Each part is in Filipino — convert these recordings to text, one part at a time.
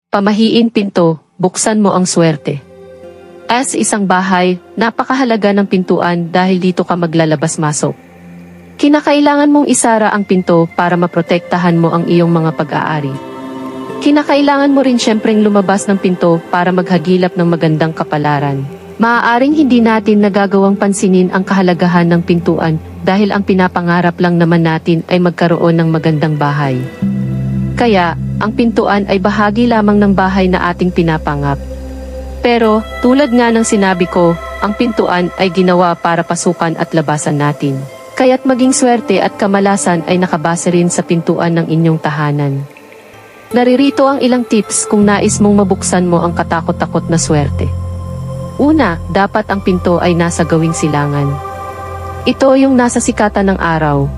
Pamahiin pinto, buksan mo ang swerte. As isang bahay, napakahalaga ng pintuan dahil dito ka maglalabas-masok. Kinakailangan mong isara ang pinto para maprotektahan mo ang iyong mga pag-aari. Kinakailangan mo rin syempreng lumabas ng pinto para maghagilap ng magandang kapalaran. Maaaring hindi natin nagagawang pansinin ang kahalagahan ng pintuan dahil ang pinapangarap lang naman natin ay magkaroon ng magandang bahay. Kaya, ang pintuan ay bahagi lamang ng bahay na ating pinapangap. Pero, tulad nga ng sinabi ko, ang pintuan ay ginawa para pasukan at labasan natin. Kaya't maging swerte at kamalasan ay nakabase rin sa pintuan ng inyong tahanan. Naririto ang ilang tips kung nais mong mabuksan mo ang katakot-takot na swerte. Una, dapat ang pinto ay nasa gawing silangan. Ito yung nasa sikatan ng araw.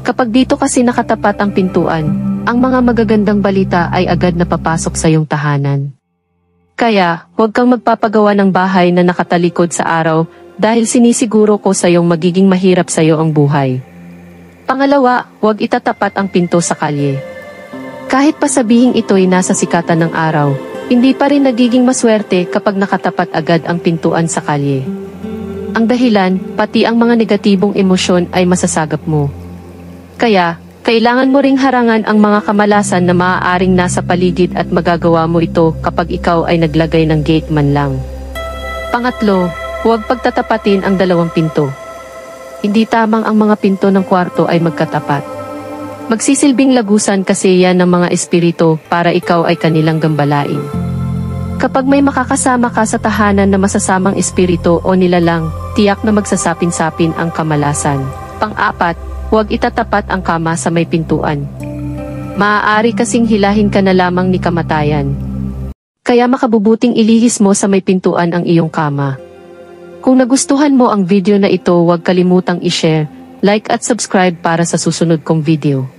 Kapag dito kasi nakatapat ang pintuan, ang mga magagandang balita ay agad na papasok sa iyong tahanan. Kaya, huwag kang magpapagawa ng bahay na nakatalikod sa araw dahil sinisiguro ko sa iyong magiging mahirap sa iyo ang buhay. Pangalawa, huwag itatapat ang pinto sa kalye. Kahit pa sabihing ito'y nasa sikatan ng araw, hindi pa rin nagiging maswerte kapag nakatapat agad ang pintuan sa kalye. Ang dahilan, pati ang mga negatibong emosyon ay masasagap mo. Kaya, kailangan mo ring harangan ang mga kamalasan na maaaring nasa paligid at magagawa mo ito kapag ikaw ay naglagay ng gate man lang. Pangatlo, huwag pagtatapatin ang dalawang pinto. Hindi tamang ang mga pinto ng kwarto ay magkatapat. Magsisilbing lagusan kasi yan ng mga espiritu para ikaw ay kanilang gambalain. Kapag may makakasama ka sa tahanan na masasamang espiritu o nilalang, tiyak na magsasapin-sapin ang kamalasan. Pang-apat, huwag itatapat ang kama sa may pintuan. Maaari kasing hilahin ka na lamang ni kamatayan. Kaya makabubuting ilihis mo sa may pintuan ang iyong kama. Kung nagustuhan mo ang video na ito, huwag kalimutang i-share, like at subscribe para sa susunod kong video.